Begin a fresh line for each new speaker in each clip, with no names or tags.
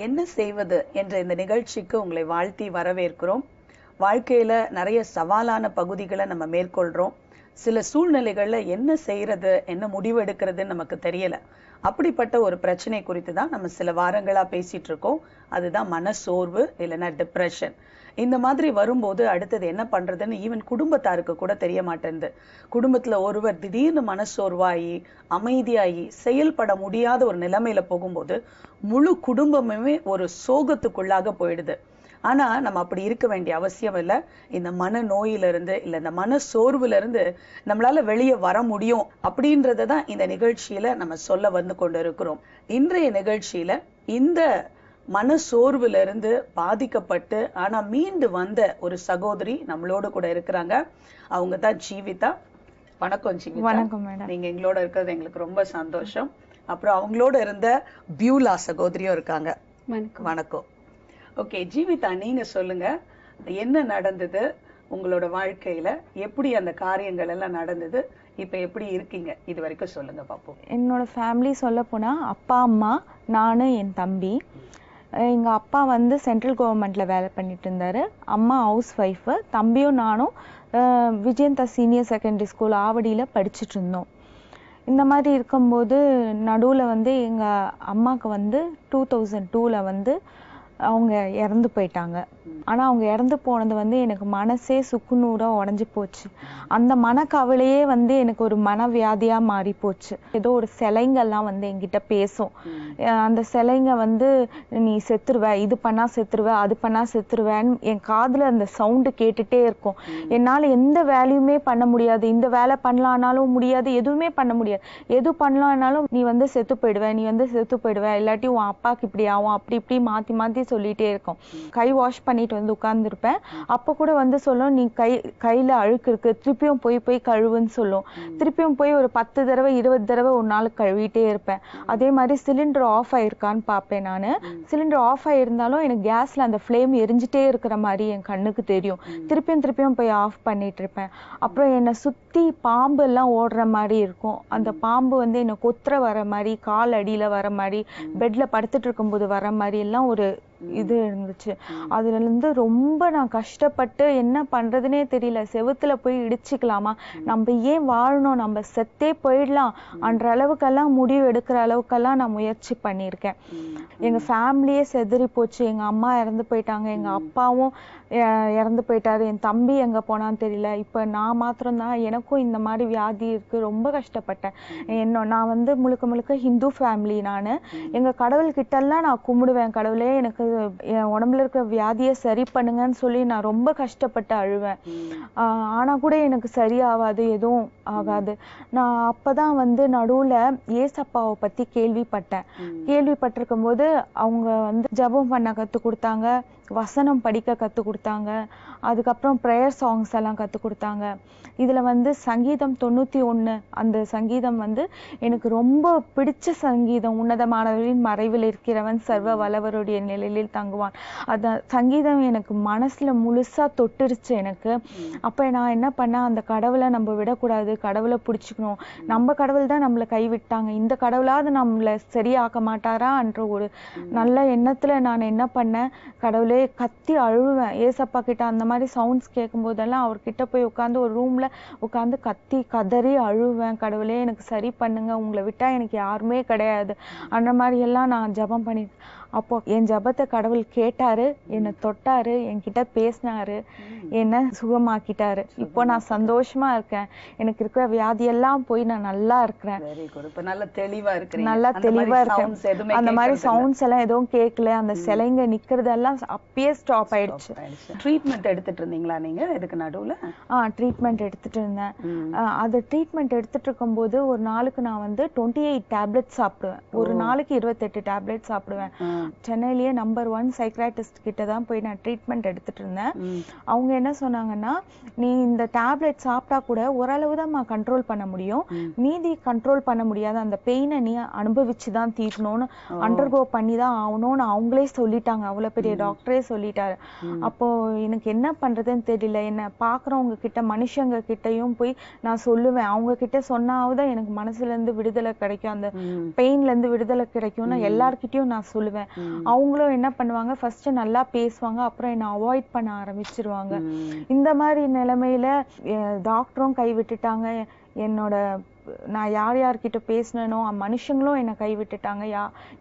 என்ன செய்வது என்ற இந்த நிகழ்ச்சிக்கு உங்களை வாழ்த்தி வரவேற்கிறோம். வாழ்க்கையில நிறைய சவாலான பகுதிகளை நம்ம மேற்கொள்றோம். சில சூழ்நிலைகள்ல என்ன செய்யறது, என்ன முடிவு எடுக்கிறதுன்னு நமக்கு தெரியல. அப்படிப்பட்ட ஒரு பிரச்சனை குறித்து தான் நம்ம சில வாரங்களா பேசிட்டு இருக்கோம். அதுதான் மனசோர்வு இல்லைன்னா டிப்ரெஷன். இந்த மாதிரி வரும்போது அடுத்தது என்ன பண்றதுன்னு ஈவன் குடும்பத்தாருக்கு கூட தெரிய மாட்டேங்குது. குடும்பத்துல ஒருவர் திடீர்னு மனசோர்வாயி அமைதியாகி செயல்பட முடியாத ஒரு நிலைமையில போகும்போது முழு குடும்பமுமே ஒரு சோகத்துக்குள்ளாக போயிடுது. ஆனா நம்ம அப்படி இருக்க வேண்டிய அவசியம் இல்லை. இந்த மன நோயிலிருந்து இல்ல இந்த மன சோர்வுல இருந்து நம்மளால வெளியே வர முடியும் அப்படின்றத தான் இந்த நிகழ்ச்சியில நம்ம சொல்ல வந்து கொண்டு இருக்கிறோம். இன்றைய நிகழ்ச்சியில இந்த மன சோர்வுல இருந்து பாதிக்கப்பட்டு ஆனா மீண்டு வந்த ஒரு சகோதரி நம்மளோட கூட இருக்கிறாங்க. அவங்க தான் ஜீவிதா. வணக்கம் ஜீவிதா.
வணக்கம் மேடம்.
நீங்க எங்களோட இருக்கிறது எங்களுக்கு ரொம்ப சந்தோஷம். அப்புறம் அவங்களோட இருந்த பியூலா சகோதரியும் இருக்காங்க. வணக்கம். ஓகே ஜீவிதா, நீங்க சொல்லுங்க, என்ன நடந்தது உங்களோட வாழ்க்கையில, எப்படி அந்த காரியங்கள் எல்லாம் நடந்தது, இப்ப எப்படி இருக்கீங்க, இது வரைக்கும் சொல்லுங்க பாப்போம்.
என்னோட ஃபேமிலி சொல்ல போனா அப்பா அம்மா நானு என் தம்பி. எங்க அப்பா வந்து சென்ட்ரல் கவர்மெண்ட்ல வேலை பண்ணிட்டு இருந்தாரு. அம்மா ஹவுஸ் ஒய்ஃபு. தம்பியும் நானும் விஜயந்தா சீனியர் செகண்டரி ஸ்கூல் ஆவடியில படிச்சுட்டு இருந்தோம். இந்த மாதிரி இருக்கும்போது நடுவில் வந்து எங்கள் அம்மாவுக்கு வந்து 2002ல் வந்து அவங்க இறந்து போயிட்டாங்க. ஆனால் அவங்க இறந்து போனது வந்து எனக்கு மனசே சுக்குநூறாக உடஞ்சி போச்சு. அந்த மனக்கவலையே வந்து எனக்கு ஒரு மனவியாதியாக மாறி போச்சு. ஏதோ ஒரு சிலைங்கள்லாம் வந்து என்கிட்ட பேசும். அந்த சிலைங்க வந்து நீ செத்துருவ, இது பண்ணால் செத்துருவ, அது பண்ணால் செத்துருவேன்னு என் காதில் அந்த சவுண்டு கேட்டுகிட்டே இருக்கும். என்னால் எந்த வேலையுமே பண்ண முடியாது. இந்த வேலை பண்ணலான்னாலும் முடியாது, எதுவுமே பண்ண முடியாது. எது பண்ணலான்னாலும் நீ வந்து செத்து போயிடுவ, நீ வந்து செத்து போயிடுவ, இல்லாட்டி உன் அப்பாவுக்கு இப்படி ஆகும், அப்படி இப்படி மாற்றி மாற்றி சொல்லிகிட்டே இருக்கும். கை வாஷ் பண்ணிட்டு வந்து உட்கார்ந்துருப்பேன். அப்போ கூட வந்து சொல்லும், நீ கையில் அழுக்கு இருக்கு, திருப்பியும் போய் கழுவுன்னு சொல்லும். திருப்பியும் போய் ஒரு 10 தடவை 20 தடவை ஒரு நாளுக்கு கழுவிட்டே இருப்பேன். அதே மாதிரி சிலிண்டர் ஆஃப் ஆயிருக்கான்னு பார்ப்பேன். நான் சிலிண்டர் ஆஃப் ஆயிருந்தாலும் எனக்கு கேஸ்ல அந்த ஃப்ளேம் எரிஞ்சிட்டே இருக்கிற மாதிரி என் கண்ணுக்கு தெரியும். திருப்பியும் போய் ஆஃப் பண்ணிட்டு இருப்பேன். அப்புறம் என்னை சுற்றி பாம்பு எல்லாம் ஓடுற மாதிரி இருக்கும். அந்த பாம்பு வந்து என்னை கொத்துற வர மாதிரி, கால் அடியில் வர மாதிரி, பெட்ல படுத்துட்டு இருக்கும்போது வர மாதிரி எல்லாம் ஒரு இது இருந்துச்சு. அதுல இருந்து ரொம்ப நான் கஷ்டப்பட்டு என்ன பண்றதுனே தெரியல. செவுத்துல போய் இடிச்சுக்கலாமா, நம்ம ஏன் வாழணும், நம்ம செத்தே போயிடலாம் என்ற அளவுக்கெல்லாம் முடிவு எடுக்கிற அளவுக்கெல்லாம் நான் முயற்சி பண்ணியிருக்கேன். எங்க ஃபேமிலியே செதறி போச்சு. எங்க அம்மா இறந்து போயிட்டாங்க, எங்க அப்பாவும் இறந்து போயிட்டாரு, என் தம்பி எங்க போனான்னு தெரியல. இப்ப நான் மாத்திரம்தான், எனக்கும் இந்த மாதிரி வியாதி இருக்கு. ரொம்ப கஷ்டப்பட்டேன். நான் வந்து முழுக்க ஹிந்து ஃபேமிலி. நான் எங்க கடவுள் கிட்ட எல்லாம் நான் கும்பிடுவேன், கடவுளே எனக்கு என் உடம்புல இருக்கிற வியாதியை சரி பண்ணுங்கன்னு சொல்லி நான் ரொம்ப கஷ்டப்பட்டு அழுவேன். ஆனா கூட எனக்கு சரியாகாது, எதுவும் ஆகாது. நான் அப்பதான் வந்து நடுவுல ஏசப்பாவை பத்தி கேள்விப்பட்டேன். கேள்விப்பட்டிருக்கும் போது அவங்க வந்து ஜெபம் பண்ண கத்து கொடுத்தாங்க, வசனம் படிக்க கத்து கொடுத்தாங்க, அதுக்கப்புறம் ப்ரேயர் சாங்ஸ் எல்லாம் கத்து கொடுத்தாங்க. இதுல வந்து சங்கீதம் 91 அந்த சங்கீதம் வந்து எனக்கு ரொம்ப பிடிச்ச சங்கீதம். உன்னதமானவரின் மறைவில் இருக்கிறவன் சர்வ வல்லவருடைய நிழலில் தங்குவான். அந்த சங்கீதம் எனக்கு மனசுல முழுசா தொட்டுருச்சு எனக்கு. அப்ப நான் என்ன பண்ணேன், அந்த கடவுளை நம்ம விடக்கூடாது, கடவுளை பிடிச்சிக்கணும். நம்ம கடவுள் தான் நம்மளை கைவிட்டாங்க, இந்த கடவுளாவது நம்மளை சரியாக்க மாட்டாரா என்ற ஒரு நல்ல எண்ணத்துல நான் என்ன பண்ணேன், கடவுளே கத்தி அழுவேன் ஏசப்பா கிட்ட. அந்த மாதிரி சவுண்ட்ஸ் கேட்கும் போதெல்லாம் அவர்கிட்ட போய் உட்காந்து ஒரு ரூம்ல உட்காந்து கத்தி கதறி அழுவேன். கடவுளே எனக்கு சரி பண்ணுங்க, உங்களை விட்டா எனக்கு யாருமே கிடையாது அந்த மாதிரி எல்லாம் நான் ஜெபம் பண்ணி. அப்போ என் ஜெபத்தை கடவுள் கேட்டாரு, என்னை தொட்டாரு, என்கிட்ட பேசினாரு, என்னை சுகமாக்கிட்டாரு. இப்போ நான் சந்தோஷமா இருக்கேன். எனக்கு இருக்கிற வியாதியெல்லாம் போய் நான் நல்லா இருக்கிறேன்.
நல்லா தெளிவா இருக்கேன்.
அந்த மாதிரி சவுண்ட்ஸ் எல்லாம் எதுவும் கேட்கல. அந்த சிலைங்க நிக்கிறதெல்லாம் அப்பயே ஸ்டாப் ஆயிடுச்சு.
ட்ரீட்மெண்ட் எடுத்துட்டு இருந்தீங்களா நீங்க இதுக்கு நடுவுல?
ட்ரீட்மெண்ட் எடுத்துட்டு இருந்தேன். அது ட்ரீட்மெண்ட் எடுத்துட்டு இருக்கும் போது ஒரு நாளுக்கு நான் வந்து 28 டேப்லெட் சாப்பிடுவேன். ஒரு நாளைக்கு 28 டேப்லெட் சாப்பிடுவேன். சென்னையிலேயே நம்பர் 1 சைக்ராட்டிஸ்ட் கிட்ட தான் போய் நான் ட்ரீட்மெண்ட் எடுத்துட்டு இருந்தேன். அவங்க என்ன சொன்னாங்கன்னா, நீ இந்த டேப்லெட் சாப்பிட்டா கூட ஓரளவு தான் கண்ட்ரோல் பண்ண முடியும், மீதி கண்ட்ரோல் பண்ண முடியாது, அந்த பெயினை நீ அனுபவிச்சுதான் தீரணும்னு, அண்டர்கோ பண்ணி தான் ஆகணும்னு அவங்களே சொல்லிட்டாங்க. அவ்வளவு பெரிய டாக்டரே சொல்லிட்டாரு. அப்போ எனக்கு என்ன பண்றதுன்னு தெரியல. என்ன பாக்குறவங்க கிட்ட மனுஷங்க கிட்டையும் போய் நான் சொல்லுவேன். அவங்க கிட்ட சொன்னாவது எனக்கு மனசுல இருந்து விடுதலை கிடைக்கும், அந்த பெயின்ல இருந்து விடுதலை கிடைக்கும்னு எல்லார்கிட்டயும் நான் சொல்லுவேன். அவங்களும் என்ன பண்ணுவாங்க, ஃபர்ஸ்ட் நல்லா பேசுவாங்க, அப்புறம் என்ன அவாய்ட் பண்ண ஆரம்பிச்சிருவாங்க. இந்த மாதிரி நிலைமையில டாக்டரும் கைவிட்டுட்டாங்க, என்னோட நான் யார் யார்கிட்ட பேசினனோ மனுஷங்களும் என்னை கைவிட்டுட்டாங்க,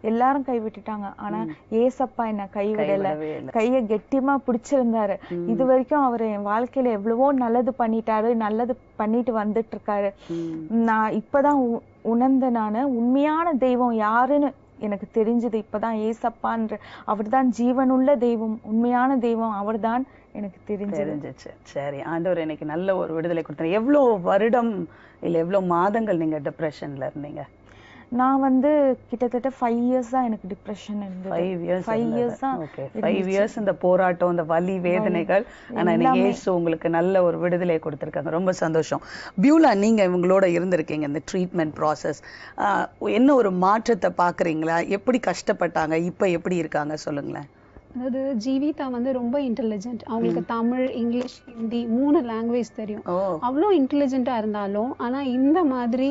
எல்லாரும் கைவிட்டுட்டாங்க. ஆனா ஏசப்பா என்னை கைவிடல, கைய கெட்டியமா பிடிச்சிருந்தாரு. இது வரைக்கும் அவர் என் வாழ்க்கையில எவ்வளவோ நல்லது பண்ணிட்டாரு, நல்லது பண்ணிட்டு வந்துட்டு இருக்காரு. நான் இப்பதான் உணர்ந்த நானு உண்மையான தெய்வம் யாருன்னு எனக்கு தெரிஞ்சது இப்பதான். ஏசப்பான்ற அவர்தான் ஜீவனுள்ள தெய்வம், உண்மையான தெய்வம் அவர்தான் எனக்கு தெரிஞ்சிச்சு.
சரி, ஆண்டவர் எனக்கு நல்ல ஒரு விடுதலை கொடுத்தாரு. எவ்வளவு வருடம் இல்ல எவ்வளவு மாதங்கள் நீங்க டிப்ரெஷன்ல இருந்தீங்க?
நான் வந்து கிட்டத்தட்ட 5 years தான் எனக்கு டிப்ரெஷன் இருந்தது.
5 years தான். ஓகே, 5 years இந்த போராட்டம், இந்த வலி வேதனைகள். ஆனா இன்னைக்கு இயேசு உங்களுக்கு நல்ல ஒரு விடுதலை கொடுத்திருக்காங்க. ரொம்ப சந்தோஷம். பியூலா, நீங்க இவங்களோட இருந்திருக்கீங்க இந்த ட்ரீட்மெண்ட் ப்ராசஸ். என்ன ஒரு மாற்றத்தை பாக்குறீங்களா? எப்படி கஷ்டப்பட்டாங்க, இப்ப எப்படி இருக்காங்க சொல்லுங்களேன்.
அதாவது ஜீவிதா வந்து ரொம்ப இன்டெலிஜென்ட். அவங்களுக்கு தமிழ், இங்கிலீஷ், ஹிந்தி 3 லாங்குவேஜ் தெரியும். அவ்வளோ இன்டெலிஜென்ட்டா இருந்தாலும் ஆனா இந்த மாதிரி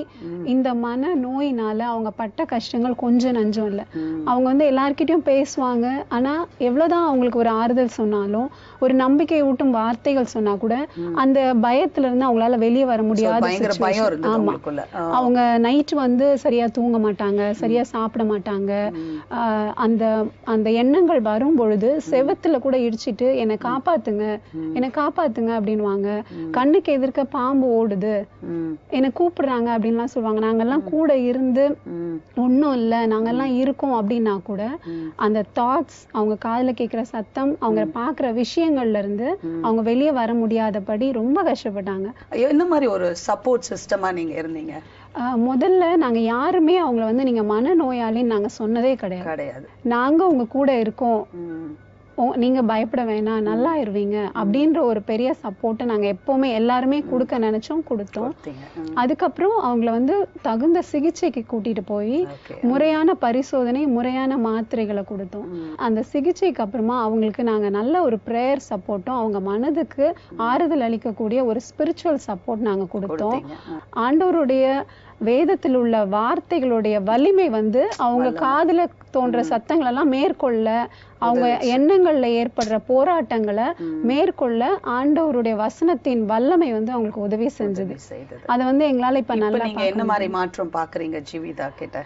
இந்த மன நோயினால அவங்க பட்ட கஷ்டங்கள் கொஞ்சம் நஞ்சம் இல்லை. அவங்க வந்து எல்லார்கிட்டயும் பேசுவாங்க, ஆனா எவ்வளவுதான் அவங்களுக்கு ஒரு ஆறுதல் சொன்னாலும், ஒரு நம்பிக்கை ஊட்டும் வார்த்தைகள் சொன்னா கூட அந்த பயத்துல இருந்து அவங்களால வெளியே வர முடியாது. ஆமா, அவங்க நைட் வந்து சரியா தூங்க மாட்டாங்க, சரியா சாப்பிட மாட்டாங்க. அந்த அந்த எண்ணங்கள் வரும்பொழுது செவத்துல கூட இடிச்சிட்டு என்னை காப்பாத்துங்க, என்னை காப்பாத்துங்க அப்படின்வாங்க. கண்ணுக்கு எதிர்க்க பாம்பு ஓடுது, என்னை கூப்பிடுறாங்க அப்படின்லாம் சொல்லுவாங்க. நாங்கெல்லாம் கூட இருந்து ஒன்னும் இல்லை, நாங்கெல்லாம் இருக்கோம் அப்படின்னா கூட அந்த தாட்ஸ், அவங்க காதுல கேட்கிற சத்தம், அவங்க பாக்குற விஷயங்கள்ல இருந்து அவங்க வெளியே வர முடியாதபடி ரொம்ப கஷ்டப்பட்டாங்க.
என்ன மாதிரி ஒரு சப்போர்ட் சிஸ்டமா நீங்க இருந்தீங்க?
முதல்ல நாங்க யாருமே அவங்கள வந்து நீங்க மனநோயாளின்னு நாங்க சொன்னதே கிடையாது. நாங்க உங்க கூட இருக்கோம், நீங்க பயப்பட வேணாம், நல்லா இருவீங்க அப்படின்ற ஒரு பெரிய சப்போர்ட்டை நாங்க எப்பவுமே எல்லாருமே கொடுக்க நினைச்சோம், கொடுத்தோம். அதுக்கப்புறம் அவங்கள வந்து தகுந்த சிகிச்சைக்கு கூட்டிட்டு போய் முறையான பரிசோதனை, முறையான மாத்திரைகளை கொடுத்தோம். அந்த சிகிச்சைக்கு அப்புறமா அவங்களுக்கு நாங்க நல்ல ஒரு பிரேயர் சப்போர்ட்டும், அவங்க மனதுக்கு ஆறுதல் அளிக்கக்கூடிய ஒரு ஸ்பிரிச்சுவல் சப்போர்ட் நாங்க கொடுத்தோம். ஆண்டவருடைய வேதத்தில் உள்ள வார்த்தைகளுடைய வலிமை வந்து அவங்க காதுல தோன்ற சத்தங்கள் எல்லாம் மேற்கொள்ள, அவங்க எண்ணங்கள்ல ஏற்படுற போராட்டங்களை மேற்கொள்ள ஆண்டவருடைய வசனத்தின் வல்லமை வந்து அவங்களுக்கு உதவி செஞ்சது. அதை வந்து எங்களால இப்ப நல்லா.
என்ன மாதிரி மாற்றம் பாக்குறீங்க ஜீவிதா கிட்ட?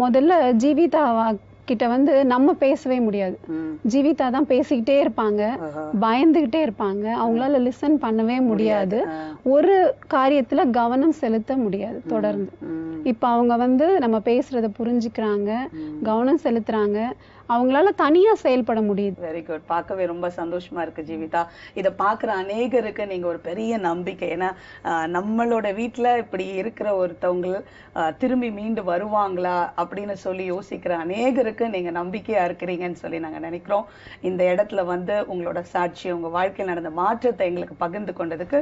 முதல்ல ஜீவிதா கிட்ட வந்து நம்ம பேசவே முடியாது. ஜீவிதா தான் பேசிக்கிட்டே இருப்பாங்க, பயந்துகிட்டே இருப்பாங்க, அவங்களால லிசன் பண்ணவே முடியாது, ஒரு காரியத்துல கவனம் செலுத்த முடியாது தொடர்ந்து. இப்ப அவங்க வந்து நம்ம பேசுறத புரிஞ்சுக்கிறாங்க, கவனம் செலுத்துறாங்க, அவங்களால தனியா செயல்பட முடியுது.
Very good. பார்க்கவே ரொம்ப சந்தோஷமா இருக்கு ஜீவிதா. இதை பாக்குற அநேகருக்கு நீங்க ஒரு பெரிய நம்பிக்கை. ஏன்னா நம்மளோட வீட்டுல இப்படி இருக்கிற ஒருத்தவங்க திரும்பி மீண்டு வருவாங்களா அப்படின்னு சொல்லி யோசிக்கிற அநேகருக்கு நீங்க நம்பிக்கையா இருக்கிறீங்கன்னு சொல்லி நாங்க நினைக்கிறோம். இந்த இடத்துல வந்து உங்களோட சாட்சி, உங்க வாழ்க்கையில் நடந்த மாற்றத்தை எங்களுக்கு பகிர்ந்து கொண்டதுக்கு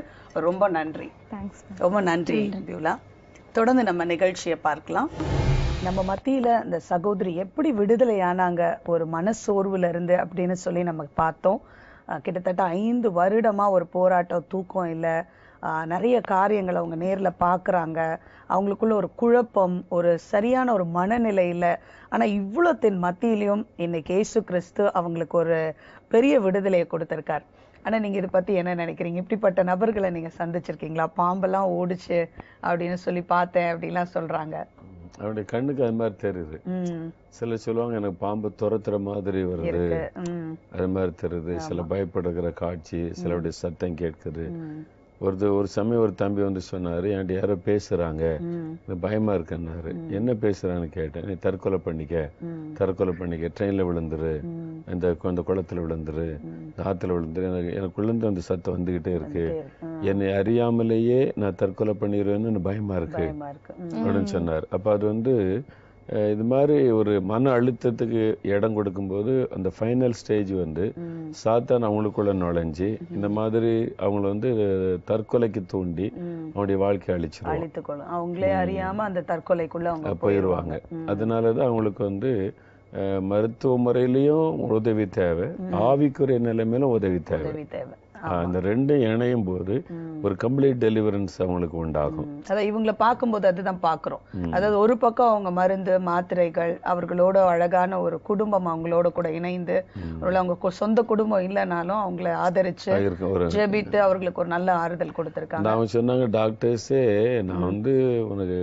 ரொம்ப நன்றி. ரொம்ப நன்றி பியூலா. தொடர்ந்து நம்ம நிகழ்ச்சியை பார்க்கலாம். நம்ம மத்தியில இந்த சகோதரி எப்படி விடுதலை ஆனாங்க ஒரு மனசோர்வுல இருந்து அப்படின்னு சொல்லி நம்ம பார்த்தோம். கிட்டத்தட்ட 5 வருடமா ஒரு போராட்டம், தூக்கம் இல்லை, நிறைய காரியங்கள் அவங்க நேர்ல பாக்குறாங்க, அவங்களுக்குள்ள ஒரு குழப்பம், ஒரு சரியான ஒரு மனநிலை இல்லை. ஆனா இவ்வளத்தின் மத்தியிலையும் இன்னைக்கு இயேசு கிறிஸ்து அவங்களுக்கு ஒரு பெரிய விடுதலையை கொடுத்திருக்கார். ஆனா நீங்க இதை பத்தி என்ன நினைக்கிறீங்க? இப்படிப்பட்ட நபர்களை நீங்க சந்திச்சிருக்கீங்களா? பாம்பெல்லாம் ஓடிச்சு அப்படின்னு சொல்லி பார்த்தேன் அப்படின்லாம் சொல்றாங்க.
அவருடைய கண்ணுக்கு அது மாதிரி தெரியுது. சில சொல்லுவாங்க எனக்கு பாம்பு துரத்துற மாதிரி வருது, அது மாதிரி தெரியுது. சில பயப்படுகிற காட்சி, சிலருடைய சத்தம் கேட்குது. ஒரு சமயம் ஒரு தம்பி வந்து சொன்னாரு, என்கிட்ட யாரோ பேசுறாங்க, பயமா இருக்குன்னாரு. என்ன பேசுறான்னு கேட்டேன். நீ தற்கொலை பண்ணிக்க, ட்ரெயின்ல விழுந்துரு, இந்த குளத்துல விழுந்துரு, ஆத்துல விழுந்துரு, எனக்குள்ளேருந்து அந்த சத்தம் வந்துகிட்டே இருக்கு, என்னை அறியாமலேயே நான் தற்கொலை பண்ணிடுவேன்னு பயமா இருக்கு அப்படின்னு சொன்னார். அப்ப அது வந்து இது மாதிரி ஒரு மன அழுத்தத்துக்கு இடம் கொடுக்கும்போது அந்த ஃபைனல் ஸ்டேஜ் வந்து சாத்தான் அவங்களுக்குள்ள நுழைஞ்சு இந்த மாதிரி அவங்கள வந்து தற்கொலைக்கு தூண்டி அவங்களுடைய வாழ்க்கையை அழிச்சிருவாங்க.
அவங்களே அறியாம அந்த தற்கொலைக்குள்ள அவங்க
போயிடுவாங்க. அதனாலதான் அவங்களுக்கு வந்து மருத்துவ முறையிலையும் உதவி தேவை, ஆவிக்குரிய நிலைமையிலும் உதவி தேவை. அந்த ரெண்டும் இணையும் போது ஒரு கம்ப்ளீட் டெலிவரன்ஸ் அவங்களுக்கு உண்டாகும்.
அதான் இவங்களை பார்க்கும்போது அதுதான் பாக்குறோம். அதாவது ஒரு பக்கம் அவங்க மருந்து மாத்திரைகள், அவர்களோட அழகான ஒரு குடும்பம் அவங்களோட கூட இணைந்து, அவங்க சொந்த குடும்பம் இல்லைனாலும் அவங்களை ஆதரிச்சு ஜெபித்து அவர்களுக்கு ஒரு நல்ல ஆறுதல் கொடுத்திருக்காங்க.
அவங்க சொன்னாங்க டாக்டர்ஸே, நான் வந்து உனக்கு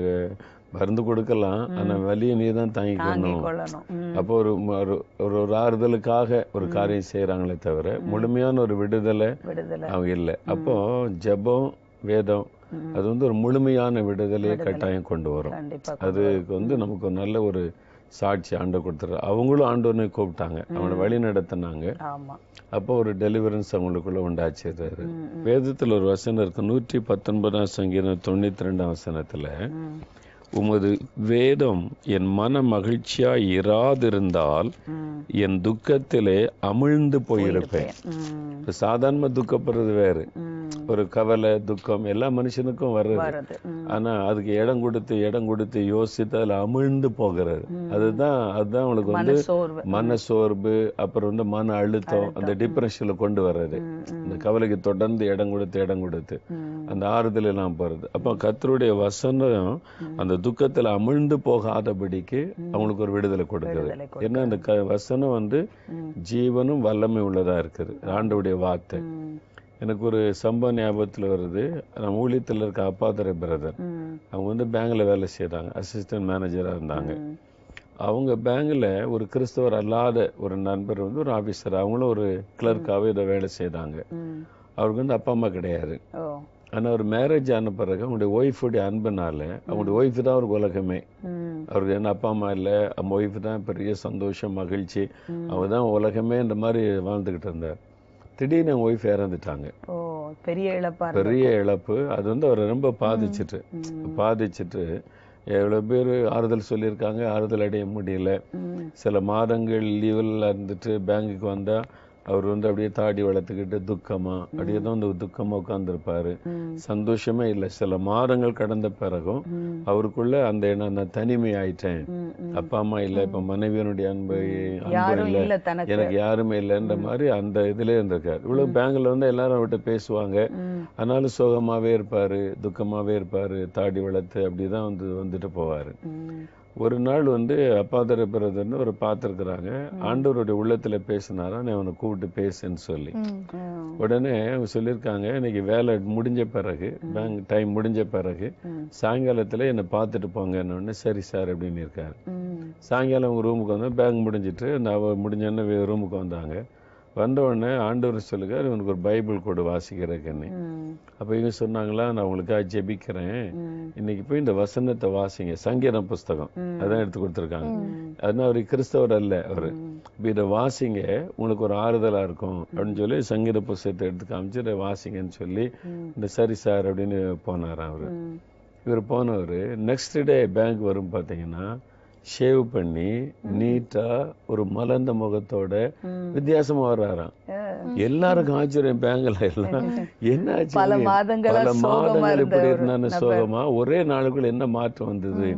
மருந்து கொடுக்கலாம், ஆனா வலியை நீ தான் தாங்கிக்கணும். அப்போ ஒரு ஆறுதலுக்காக ஒரு காரியம் செய்யறாங்களே தவிர முழுமையான ஒரு விடுதலை அவங்க இல்லை. அப்போ ஜெபம் வேதம் அது வந்து ஒரு முழுமையான விடுதலையை கட்டாயம் கொண்டு வரும். அதுக்கு வந்து நமக்கு ஒரு நல்ல ஒரு சாட்சி ஆண்டவர் கொடுத்துரு. அவங்களும் ஆண்டவனை கூப்பிட்டாங்க, அவனை வழி நடத்தினாங்க. அப்போ ஒரு டெலிவரன்ஸ் அவங்களுக்குள்ள உண்டாச்சிடுறாரு. வேதத்துல ஒரு வசனம் இருக்கு, 119 சங்கீதம் 92 வசனத்துல, உமது வேதம் என் மன மகிழ்ச்சியா இராதிருந்தால் என் துக்கத்திலே அமிழ்ந்து போயிருப்பேன். இப்ப சாதாரண துக்கப்படுறது வேறு, ஒரு கவலை துக்கம் எல்லா மனுஷனுக்கும் வர்றது. ஆனா அதுக்கு இடம் கொடுத்து யோசித்து அதுல அமிழ்ந்து போகிறது. அதுதான் அவங்களுக்கு வந்து மன சோர்வு, அப்புறம் வந்து மன அழுத்தம், அந்த டிப்ரெஷன்ல கொண்டு வர்றது. இந்த கவலைக்கு தொடர்ந்து இடம் கொடுத்து அந்த ஆறுதல் எல்லாம் போறது. அப்ப கர்த்தருடைய வசனம் அந்த துக்கத்துல அமிழ்ந்து போகாதபடிக்கு அவங்களுக்கு ஒரு விடுதலை கொடுக்குது. ஏன்னா அந்த வசனம் வந்து ஜீவனும் வல்லமை உள்ளதா இருக்குது, ஆண்டவருடைய வார்த்தை. எனக்கு ஒரு சம்பவம் ஞாபகத்துல வருது. நம்ம ஊழியத்தில் இருக்க அப்பாதரை பிரதர், அவங்க வந்து பேங்க்ல வேலை செய்யறாங்க, அசிஸ்டன்ட் மேனேஜரா இருந்தாங்க. அவங்க பேங்க்ல ஒரு கிறிஸ்தவர் அல்லாத ஒரு நண்பர் வந்து ஒரு ஆபீசர், அவங்களும் ஒரு கிளர்க்காவே இதை வேலை செய்தாங்க. அவருக்கு வந்து அப்பா அம்மா கிடையாது. ஆனா ஒரு மேரேஜ் ஆன பிறகு அவங்களுடைய ஒய்ஃபுடைய அன்புனால, அவங்களுடைய ஒய்ஃப் தான் ஒரு உலகமே. அவருக்கு என்ன அப்பா அம்மா இல்லை, அவங்க ஒய்ஃப் தான் பெரிய சந்தோஷம் மகிழ்ச்சி, அவங்க தான் உலகமே இந்த மாதிரி வாழ்ந்துகிட்டு இருந்தார். திடீர்னு அவங்க ஒய்ஃப் இறந்துட்டாங்க. பெரிய இழப்பு. அது வந்து அவரை ரொம்ப பாதிச்சுட்டு எவ்வளவு பேர் ஆறுதல் சொல்லியிருக்காங்க, ஆறுதல் அடைய முடியல. சில மாதங்கள் லீவில் இருந்துட்டு பேங்குக்கு வந்தா அவர் வந்து அப்படியே தாடி வளர்த்துக்கிட்டு துக்கமா அப்படியே தான் வந்து துக்கமா உட்கார்ந்துருப்பாரு, சந்தோஷமே இல்லை. சில மாதங்கள் கடந்த பிறகும் அவருக்குள்ள அந்த எண்ணம், நான் தனிமை ஆயிட்டேன், அப்பா அம்மா இல்லை, இப்ப மனைவியனுடைய அன்பு இல்லை, எனக்கு யாருமே இல்லைன்ற மாதிரி அந்த இதுல இருந்திருக்காரு. இவ்வளவு பேங்க்ல வந்து எல்லாரும் விட்டு பேசுவாங்க, ஆனாலும் சோகமாவே இருப்பாரு, துக்கமாவே இருப்பாரு, தாடி வளர்த்து அப்படிதான் வந்துட்டு போவாரு. ஒரு நாள் வந்து அப்பாதர பிரதர்னு ஒரு பார்த்துருக்குறாங்க, ஆண்டவருடைய உள்ளத்துல பேசினாரா, நான் அவனை கூப்பிட்டு பேசுன்னு சொல்லி. உடனே அவங்க சொல்லியிருக்காங்க, இன்னைக்கு வேலை முடிஞ்ச பிறகு, பேங்க் டைம் முடிஞ்ச பிறகு சாயங்காலத்துல என்னை பார்த்துட்டு போங்கன்னு. சரி சார் அப்படின்னு இருக்காரு. சாயங்காலம் அவங்க ரூமுக்கு வந்தா, பேங்க் முடிஞ்சிட்டு நான் முடிஞ்சோன்னு ரூமுக்கு வந்தாங்க. வந்த உடனே ஆண்டவர் சொல்லுங்க, இவனுக்கு ஒரு பைபிள் கூட வாசிக்கிறதுன்னு. அப்ப இவங்க சொன்னாங்களா, நான் உங்களுக்காக ஜெபிக்கிறேன், இன்னைக்கு போய் இந்த வசனத்தை வாசிங்க, சங்கீதம் புஸ்தகம் அதான் எடுத்து கொடுத்துருக்காங்க. அதனால அவரு கிறிஸ்தவர் அல்ல, அவரு இதை வாசிங்க, உங்களுக்கு ஒரு ஆறுதலா இருக்கும் அப்படின்னு சொல்லி சங்கீத புஸ்தகத்தை எடுத்து காமிச்சு வாசிங்கன்னு சொல்லி, இந்த சரி சார் அப்படின்னு போனாராம் அவரு. இவர் போனவர் நெக்ஸ்ட் டே பேங்க் வரும் பாத்தீங்கன்னா, ஷேவ் பண்ணி நீட்டா ஒரு மலர்ந்த முகத்தோட வித்தியாசமா வர்றாராம். எல்லாருக்கும் ஆச்சரியம். பேங்க்ல எல்லாம் என்ன ஆச்சு, பல மாதங்கள் இப்படி இருந்தான்னு சோகமா ஒரே நாளுக்குள்ள என்ன மாற்றம் வந்தது.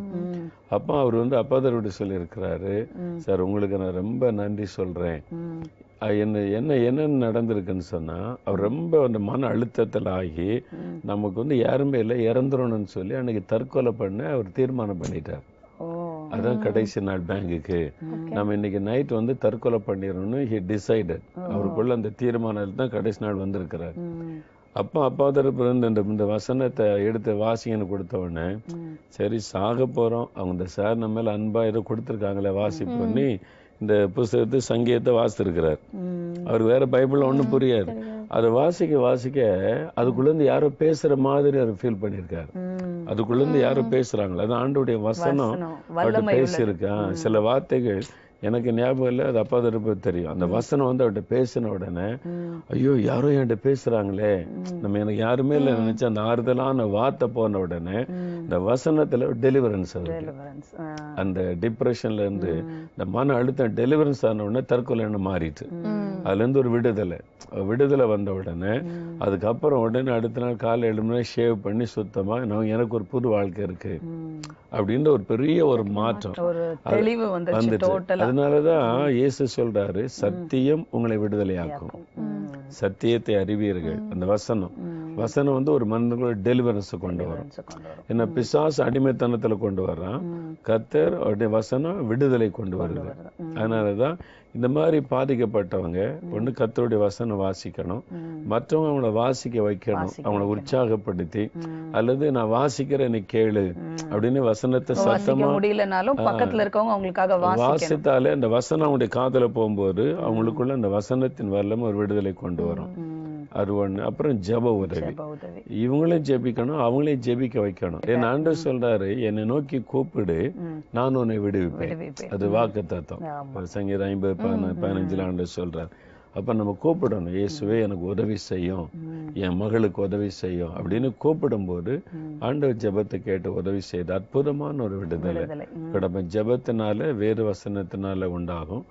அப்ப அவர் வந்து அப்பாதரோட சொல்லி இருக்கிறாரு, சார் உங்களுக்கு நான் ரொம்ப நன்றி சொல்றேன். என்ன நடந்திருக்குன்னு சொன்னா, அவர் ரொம்ப அந்த மன அழுத்தத்தில் ஆகி நமக்கு வந்து யாருமே இல்லை, இறந்துடணும்னு சொல்லி அன்னைக்கு தற்கொலை பண்ண அவர் தீர்மானம் பண்ணிட்டார். அதான் கடைசி நாள் பேங்குக்கு, நம்ம இன்னைக்கு நைட் வந்து தற்கொலை பண்ணிடணும்னு ஹி டிசைடட். அவருக்குள்ள அந்த தீர்மானத்தில் தான் கடைசி நாள் வந்திருக்கிறார். அப்போ அப்பாதரப்பு இந்த வசனத்தை எடுத்து வாசிங்கன்னு கொடுத்த உடனே, சரி சாக போறோம், அவங்க இந்த சார் நம்ம மேல அன்பா ஏதோ கொடுத்துருக்காங்களே வாசி பண்ணி இந்த புஸ்தகத்தை சங்கீதத்தை வாசித்திருக்கிறார். அவருக்கு வேற பைபிள் ஒண்ணும் புரியாது. அதை வாசிக்க அதுக்குள்ள இருந்து யாரோ பேசுற மாதிரி அவர் ஃபீல் பண்ணிருக்காரு. அதுக்குள்ள இருந்து யாரோ பேசுறாங்களா, அது ஆண்டோடைய வசனம் அவர்கிட்ட பேசியிருக்கா. சில வார்த்தைகள் எனக்கு ஞாபகம் இல்லை, அது அப்பாதரப்பு தெரியும். அந்த வசனம் வந்து அவர்கிட்ட பேசின உடனே, ஐயோ யாரோ என்கிட்ட பேசுறாங்களே, நம்ம எனக்கு யாருமே இல்லை நினைச்சு அந்த ஆறுதலான வார்த்தை போன உடனே இந்த வசனத்துல டெலிவரன்ஸ் ஆகுது. அந்த டிப்ரெஷன்ல இருந்து இந்த மன அழுத்தம் டெலிவரன்ஸ் ஆன உடனே தற்கொலை மாறிட்டு, அதுல இருந்து ஒரு விடுதலை வந்த உடனே அதுக்கப்புறம் உடனே அடுத்த நாள் காலை 7 மணி ஷேவ் பண்ணி சுத்தமா எனக்கு ஒரு புது வாழ்க்கை இருக்கு அப்படின்ற ஒரு பெரிய ஒரு மாற்றம் வந்துட்டு. அதனாலதான் இயேசு சொல்றாரு, சத்தியம் உங்களை விடுதலையாக்கும், சத்தியத்தை அறிவீர்கள். அந்த வசனம் வசனம் வந்து ஒரு மனிதனோட டெலிவரன்ஸை கொண்டு வரும். ஏன்னா பிசாசு அடிமைத்தனத்துல கொண்டு வர்றான், கர்த்தர் அவருடைய வசனம் விடுதலை கொண்டு வருது. அதனாலதான் இந்த மாதிரி பாதிக்கப்பட்டவங்க ஒண்ணு கர்த்தருடைய வசனம் வாசிக்கணும், மற்றவங்க அவங்கள வாசிக்க வைக்கணும், அவங்கள உற்சாகப்படுத்தி, அல்லது நான் வாசிக்கிறேன் நீ கேளு அப்படின்னு வசனத்தை சத்தமா
முடியலனாலும் பக்கத்துல இருக்கவங்க அவங்களுக்காக
வாசித்தாலே அந்த வசனம் அவங்களுடைய காதுல போகும்போது அவங்களுக்குள்ள அந்த வசனத்தின் வல்லமை ஒரு விடுதலை கொண்டு வரும். அது ஒண்ணு. அப்புறம் ஜெப உதவி, இவங்களையும் ஜெபிக்கணும், அவங்களையும் ஜெபிக்க வைக்கணும். என் ஆண்டவர் சொல்றாரு, என்னை நோக்கி கூப்பிடு நான் உன்னை விடுவிப்பேன். அது வாக்கு தத்துவம். சங்கீதம் 50:15 ஆண்டவர் சொல்றாரு. அப்ப நம்ம கூப்பிடணும், இயேசுவே எனக்கு உதவி செய்யும், என் மகளுக்கு உதவி செய்யும் அப்படின்னு கூப்பிடும் போது ஆண்டவர் ஜெபத்தை கேட்டு உதவி செய்து அற்புதமான ஒரு விடுதலை நம்ம ஜெபத்தினால வேறு வசனத்தினால உண்டாகும்.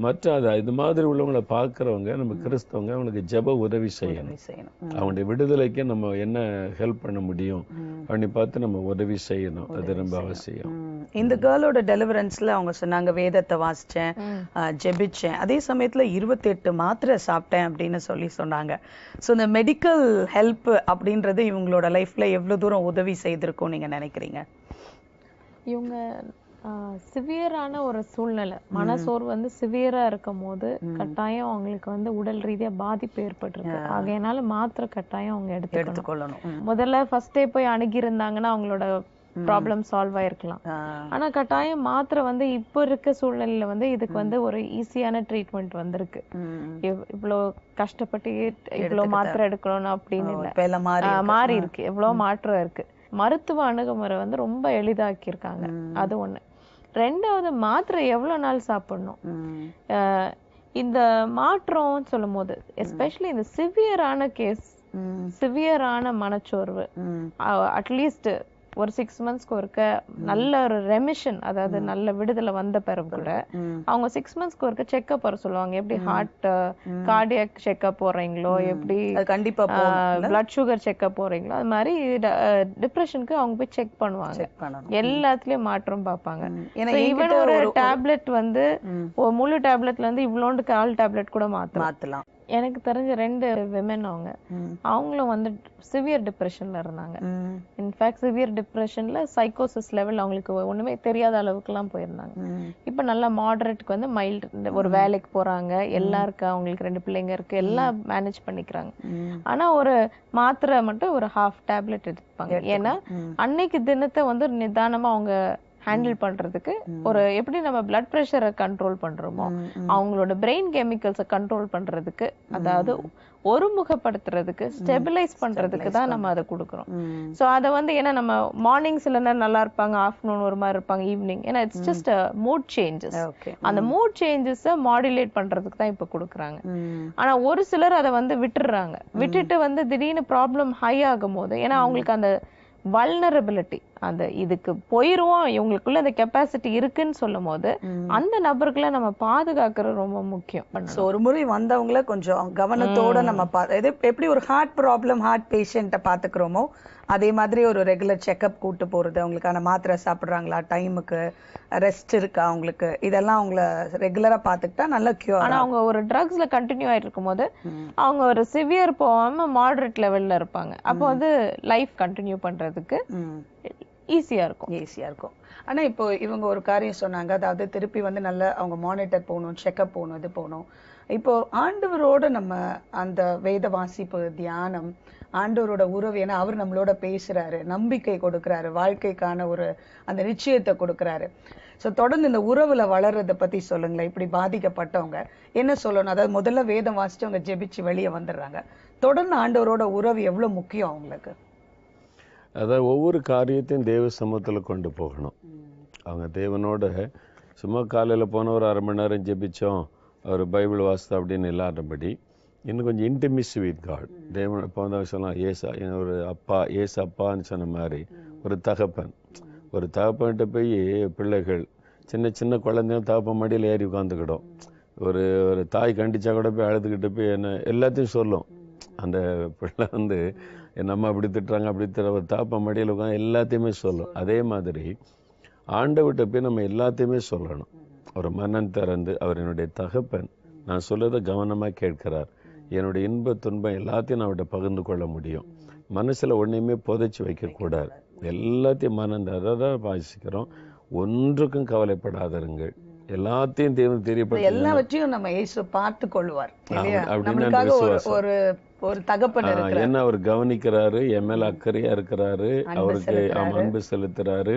மற்ற இது மாதிரி உள்ளவங்களை பார்க்கிறவங்க, நம்ம கிறிஸ்தவங்க, அவங்களுக்கு ஜெப உதவி செய்யணும். அவங்களுடைய விடுதலைக்கு நம்ம என்ன ஹெல்ப் பண்ண முடியும் அப்படின்னு பார்த்து நம்ம உதவி செய்யணும். அது ரொம்ப அவசியம்.
இந்த கேர்ளோட டெலிவரன்ஸ்ல அவங்க சொன்னாங்க, வேதத்தை வாசிச்சேன், ஜெபிச்சேன், அதே சமயத்துல 28 மாத்திரை சாப்பிட்டேன் அப்படின்னு சொன்னாங்க. ஸோ இந்த மெடிக்கல் ஹெல்ப் அப்படின்றது இவங்களோட லைஃப்ல எவ்வளவு தூரம் உதவி செய்திருக்கும் நீங்க நினைக்கிறீங்க?
இவங்க சிவியரான ஒரு சூழ்நிலை, மனசோர்வு வந்து சிவியரா இருக்கும் போது கட்டாயம் அவங்களுக்கு வந்து உடல் ரீதியா பாதிப்பு ஏற்பட்டிருக்கு. ஆகையனால மாத்திரை கட்டாயம் அவங்க எடுத்துக்கொள்ளணும். முதல்ல ஃபர்ஸ்ட் டே போய் அணுகி இருந்தாங்கன்னா அவங்களோட ப்ராப்ளம் சால்வ் ஆயிருக்கலாம். ஆனா கட்டாயம் மாத்திரை வந்து இப்ப இருக்க சூழ்நிலையில வந்து இதுக்கு வந்து ஒரு ஈஸியான ட்ரீட்மெண்ட் வந்திருக்கு. இவ்வளவு கஷ்டப்பட்டு இவ்வளவு மாத்திரை எடுக்கணும் அப்படின்னு இல்ல, மாறி இருக்கு, எவ்வளவு மாற்றம் இருக்கு. மருத்துவ அணுகுமுறை வந்து ரொம்ப எளிதாக்கி இருக்காங்க. அது ஒண்ணு. ரெண்டாவது, மாத்திரை எவ்வளவு நாள் சாப்பிடணும், இந்த மாற்றம் சொல்லும் போது எஸ்பெஷலி இந்த சிவியரான கேஸ், சிவியரான மனச்சோர்வு, அட்லீஸ்ட் ஒரு 6 மந்த்ஸ்க்கு ஒருக்க நல்ல ஒரு ரெமிஷன், அதாவது நல்ல விடுதலை வந்த பிறகு கூட அவங்க 6 மந்த்ஸ்க்கு ஒருக்க செக்அப் வர சொல்லுவாங்க. எப்படி ஹார்ட் கார்டியாக் செக்அப் போறீங்களோ, எப்படி கண்டிப்பா பிளட் சுகர் செக்அப் போறீங்களோ, அது மாதிரி டிப்ரெஷனுக்கு அவங்க போய் செக் பண்ணுவாங்க. எல்லாத்துலயும் மாற்றம் பார்ப்பாங்க. ஈவன் ஒரு டேப்லெட் வந்து முழு டேப்லெட்ல இருந்து இவ்வளோண்டு கால் டேப்லெட் கூட மாத்தலாம். எனக்கு தெரிஞ்ச 2 விமன் அவங்களும் வந்து சிவியர் டிப்ரெஷன்ல இருந்தாங்க. இன்ஃபேக்ட் சிவியர் டிப்ரெஷன்ல சைக்கோசிஸ் லெவல் அவங்களுக்கு ஒண்ணுமே தெரியாத அளவுக்கு எல்லாம் போயிருந்தாங்க. இப்ப நல்லா மாடரேட்டுக்கு வந்து மைல்டு, ஒரு வேலைக்கு போறாங்க, எல்லாம் இருக்கு, அவங்களுக்கு 2 பிள்ளைங்க இருக்கு, எல்லாம் மேனேஜ் பண்ணிக்கிறாங்க. ஆனா ஒரு மாத்திரை மட்டும் ஒரு ஹாஃப் டேப்லெட் எடுத்துப்பாங்க. ஏன்னா அன்னைக்கு தினத்தை வந்து நிதானமா அவங்க ஹேண்டில் பண்றதுக்கு, ஒரு எப்படி நம்ம பிளட் பிரஷரை கண்ட்ரோல் பண்றோமோ அவங்களோட பிரெயின் கெமிக்கல்ஸை கண்ட்ரோல் பண்றதுக்கு, அதாவது ஒருமுகப்படுத்துறதுக்கு, ஸ்டெபிலைஸ் பண்றதுக்கு தான் நம்ம அதை கொடுக்குறோம். சோ அதை வந்து ஏன்னா நம்ம மார்னிங் சில நேரம் நல்லா இருப்பாங்க, ஆஃப்டர்நூன் ஒரு மாதிரி இருப்பாங்க, ஈவினிங், ஏன்னா இட்ஸ் ஜஸ்ட் மூட் சேஞ்சஸ். அந்த மூட் சேஞ்சஸை மாடுலேட் பண்றதுக்கு தான் இப்ப கொடுக்குறாங்க. ஆனா ஒரு சிலர் அதை வந்து விட்டுடுறாங்க. விட்டுட்டு வந்து திடீர்னு ப்ராப்ளம் ஹை ஆகும் போது, ஏன்னா அவங்களுக்கு அந்த வல்னரபிலிட்டி, அந்த இதுக்கு போயிருவோம், இவங்களுக்குள்ள அந்த கெப்பாசிட்டி இருக்குன்னு சொல்லும் போது அந்த நபர்களை நம்ம பாதுகாக்கிறது ரொம்ப முக்கியம்.
ஒரு முறை வந்தவங்கள கொஞ்சம் கவனத்தோட நம்ம எப்படி ஒரு ஹார்ட் ப்ராப்ளம், ஹார்ட் பேஷண்ட்டை பாத்துக்கிறோமோ அதே மாதிரி ஒரு ரெகுலர் செக்அப் கூட்டு போறது, அவங்களுக்கான மாத்திரை சாப்பிடுறாங்களா, டைமுக்கு ரெஸ்ட் இருக்கா அவங்களுக்கு, இதெல்லாம் அவங்கள ரெகுலரா பாத்துக்கிட்டா நல்லா கியூர்.
ஆனா அவங்க ஒரு ட்ரக்ஸ்ல கண்டினியூ ஆயிட்டு இருக்கும் போது அவங்க ஒரு சிவியர் போகாம மாடரேட் லெவல்ல இருப்பாங்க. அப்போ வந்து லைஃப் கண்டினியூ பண்றதுக்கு ஈஸியா இருக்கும்.
ஆனா இப்போ இவங்க ஒரு காரியம் சொன்னாங்க, அதாவது திருப்பி வந்து நல்ல அவங்க மானிட்டர் போகணும், செக்அப் போகணும், இது போகணும். இப்போ ஆண்டவரோட நம்ம அந்த வேத வாசிப்பு, தியானம், ஆண்டவரோட உறவு, ஏன்னா அவர் நம்மளோட பேசுறாரு, நம்பிக்கை கொடுக்கிறாரு, வாழ்க்கைக்கான ஒரு அந்த நிச்சயத்தை கொடுக்கிறாரு. ஸோ தொடர்ந்து இந்த உறவுல வளர்றதை பத்தி சொல்லுங்களேன். இப்படி பாதிக்கப்பட்டவங்க என்ன சொல்லணும்? அதாவது முதல்ல வேதம் வாசிச்சு அவங்க ஜெபிச்சு வெளியே வந்துடுறாங்க, தொடர்ந்து ஆண்டவரோட உறவு எவ்வளவு முக்கியம் அவங்களுக்கு?
அதாவது ஒவ்வொரு காரியத்தையும் தேவ சமூகத்துல கொண்டு போகணும். அவங்க தேவனோட சும்மா காலையில போன ஒரு 1/2 மணி நேரம் ஜெபிச்சோம், ஒரு பைபிள் வாசித்தோம் அப்படின்னு இல்லாதபடி இன்னும் கொஞ்சம் இன்டிமிசி வித் காட். தேவன் இப்போ வந்து சொல்லலாம், ஒரு அப்பா, ஏசு அப்பான்னு சொன்ன மாதிரி ஒரு தகப்பன்கிட்ட போய் பிள்ளைகள், சின்ன சின்ன குழந்தைங்க தகப்பன் மடியில் ஏறி உட்காந்துக்கிடும். ஒரு தாய் கண்டிச்சா கூட போய் அழுதுகிட்டு போய் என்ன எல்லாத்தையும் சொல்லும். அந்த பிள்ளை வந்து என் அம்மா அப்படி திட்டுறாங்க, அப்படி ஒரு தகப்பன் மடியில் உட்காந்து எல்லாத்தையுமே சொல்லும். அதே மாதிரி ஆண்டவர்கிட்ட போய் நம்ம எல்லாத்தையுமே சொல்லணும். ஒரு மனம் திறந்து, அவர் என்னுடைய தகப்பன், நான் சொல்றதை கவனமா கேட்கிறார், என்னுடைய இன்ப துன்பம் எல்லாத்தையும் நான் அவர்கிட்ட பகிர்ந்து கொள்ள முடியும். மனசுல ஒன்றையுமே புதைச்சி வைக்கக்கூடாது. எல்லாத்தையும் அதான் வாசிக்கிறோம். ஒன்றுக்கும் கவலைப்படாதருங்கள், எல்லாத்தையும் தேவன் தெரியப்படுத்த,
எல்லாவற்றையும் நம்ம இயேசு பார்த்து கொள்வார்
அப்படின்னு
ஒரு ஒரு தகப்பன் இருக்கிறார்.
என்ன அவர் கவனிக்கிறாரு, என் மேல அக்கறையா இருக்கிறாரு, அவருக்கு அன்பு செலுத்துறாரு,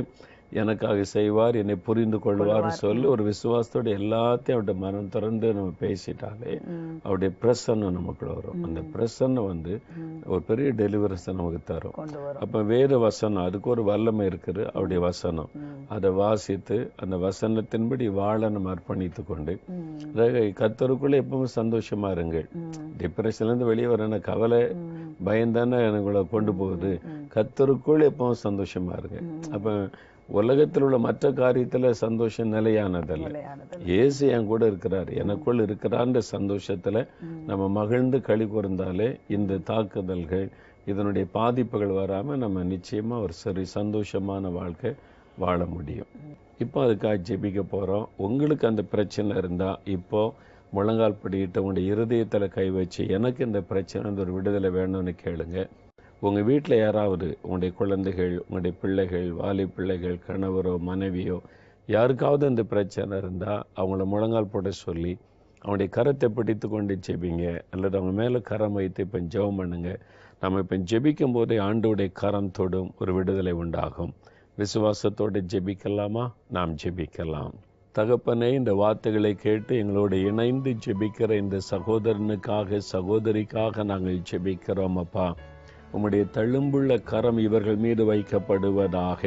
எனக்காக செய்வார், என்னை புரிந்து கொள்வார்னு சொல்லி ஒரு விசுவாசத்தோட எல்லாத்தையும் அவருடைய மனம் திறந்து நம்ம பேசிட்டாலே அவருடைய பிரசன்னம் நமக்கு வரும். அந்த பிரசன்னம் ஒரு பெரிய டெலிவரன்ஸ் நமக்கு தரும். அப்ப வேறு வசனம், அதுக்கு ஒரு வல்லமை இருக்குது, அவருடைய வசனம். அதை வாசித்து அந்த வசனத்தின்படி வாழ நம்ம அர்ப்பணித்து கொண்டு, கர்த்தருக்குள்ள எப்பவும் சந்தோஷமா இருங்கள். டிப்ரெஷன்ல இருந்து வெளியே வர கவலை பயந்தானே எனக்கு கொண்டு போகுது. கர்த்தருக்குள்ள எப்பவும் சந்தோஷமா இருங்க. அப்ப உலகத்தில் உள்ள மற்ற காரியத்துல சந்தோஷம் நிலையானதல்ல. இயேசு என் கூட இருக்கிறார், எனக்குள் இருக்கிறான்ற சந்தோஷத்துல நம்ம மகிழ்ந்து களி கூர்ந்தாலே இந்த தாக்குதல்கள், இதனுடைய பாதிப்புகள் வராம நம்ம நிச்சயமா ஒரு சரி சந்தோஷமான வாழ்க்கை வாழ முடியும். இப்போ அதுக்காக ஜெபிக்க போறோம். உங்களுக்கு அந்த பிரச்சனை இருந்தா இப்போ முழங்கால் படிக்கிட்டு உங்களுடைய இருதயத்துல கை வச்சு, எனக்கு இந்த பிரச்சனை ஒரு விடுதலை வேணும்னு கேளுங்க. உங்க வீட்டில் யாராவது, உங்களுடைய குழந்தைகள், உங்களுடைய பிள்ளைகள், வாலி பிள்ளைகள், கணவரோ மனைவியோ யாருக்காவது இந்த பிரச்சனை இருந்தா அவங்கள முழங்கால் போட சொல்லி அவங்களுடைய கரத்தை பிடித்து கொண்டு ஜெபிங்க, அல்லது அவங்க மேல கரம் வைத்து இப்போ ஜெபம் பண்ணுங்க. நம்ம இப்போ ஜெபிக்கும் போதே ஆண்டவருடைய கரம் தொடும், ஒரு விடுதலை உண்டாகும். விசுவாசத்தோடு ஜெபிக்கலாமா? நாம் ஜெபிக்கலாம். தகப்பனே, இந்த வார்த்தைகளை கேட்டு எங்களோடு இணைந்து ஜெபிக்கிற இந்த சகோதரனுக்காக சகோதரிக்காக நாங்கள் ஜெபிக்கிறோம். அப்பா, உம்முடைய தழும்புள்ள கரம் இவர்கள் மீது வைக்கப்படுவதாக.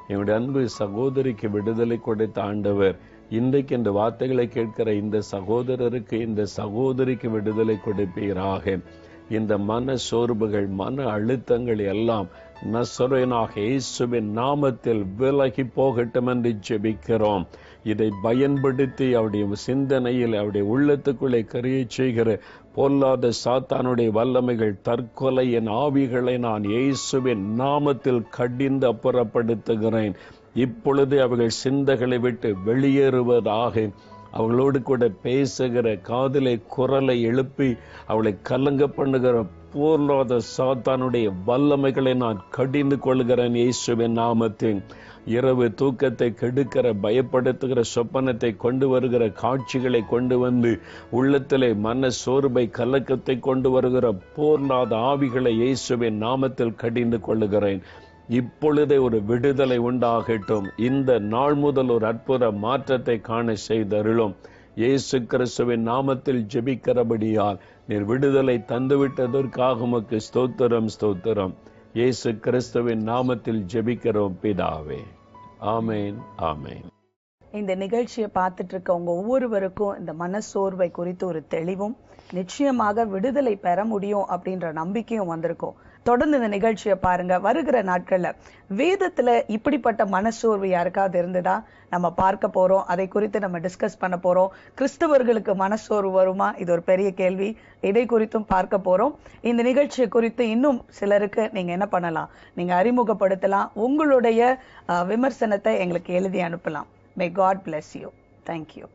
என்னுடைய அன்பு சகோதரிக்கு விடுதலை கொடுத்த ஆண்டவர் இன்றைக்கு இந்த வார்த்தைகளை கேட்கிற இந்த சகோதரருக்கு, இந்த சகோதரிக்கு விடுதலை கொடுப்பீராக. இந்த மன சோர்வுகள், மன அழுத்தங்கள் எல்லாம் நசரேயனாக இயேசுவின் நாமத்தில் விலகி போகட்டும் என்று ஜெபிக்கிறோம். இதை பயன்படுத்தி அவருடைய சிந்தனையில், அவருடைய உள்ளத்துக்குள்ளே கரிய செய்கிற பொல்லாத சாத்தானுடைய வல்லமைகள், தற்கொலையின் ஆவிகளை நான் இயேசுவின் நாமத்தில் கடிந்து அப்புறப்படுத்துகிறேன். இப்பொழுது அவர்கள் சிந்தைகளை விட்டு வெளியேறுவதாக. அவங்களோடு கூட பேசுகிற காதிலே குரலை எழுப்பி அவளை கலங்க பண்ணுகிற பொல்லாத சாத்தானுடைய வல்லமைகளை நான் கடிந்து கொள்கிறேன் இயேசுவின் நாமத்தில். இரவு தூக்கத்தை கெடுக்கிற, பயப்படுத்துகிற சொப்பனத்தை கொண்டு வருகிற, காட்சிகளை கொண்டு வந்து உள்ளத்திலே மன சோர்வை, கலக்கத்தை கொண்டு வருகிற பொல்லாத ஆவிகளை இயேசுவின் நாமத்தில் கடிந்து கொள்ளுகிறேன். இப்பொழுதே ஒரு விடுதலை உண்டாகட்டும். இந்த நாள் முதல் ஒரு அற்புத மாற்றத்தை காண செய்தருளும். இயேசு கிறிஸ்துவின் நாமத்தில் ஜெபிக்கிறபடியால் நீர் விடுதலை தந்துவிட்டதற்காக உமக்கு ஸ்தோத்திரம், ஸ்தோத்திரம். இயேசு கிறிஸ்துவின் நாமத்தில் ஜெபிக்கிறோம் பிதாவே. ஆமேன், ஆமேன்.
இந்த நிகழ்ச்சியை பார்த்துட்டு இருக்க உங்க ஒவ்வொருவருக்கும் இந்த மனசோர்வை குறித்து ஒரு தெளிவும், நிச்சயமாக விடுதலை பெற முடியும் அப்படின்ற நம்பிக்கையும் வந்திருக்கும். தொடர்ந்து இந்த நிகழ்ச்சியை பாருங்க. வருகிற நாட்கள்ல வேதத்துல இப்படிப்பட்ட மனசோர்வு யாருக்காவது இருந்ததா நம்ம பார்க்க போறோம். அதை குறித்து நம்ம டிஸ்கஸ் பண்ண போறோம். கிறிஸ்தவர்களுக்கு மனசோர்வு வருமா? இது ஒரு பெரிய கேள்வி. இதை குறித்தும் பார்க்க போறோம். இந்த நிகழ்ச்சியை குறித்து இன்னும் சிலருக்கு நீங்க என்ன பண்ணலாம், நீங்க அறிமுகப்படுத்தலாம். உங்களுடைய விமர்சனத்தை எங்களுக்கு எழுதி அனுப்பலாம். May God bless you. Thank you.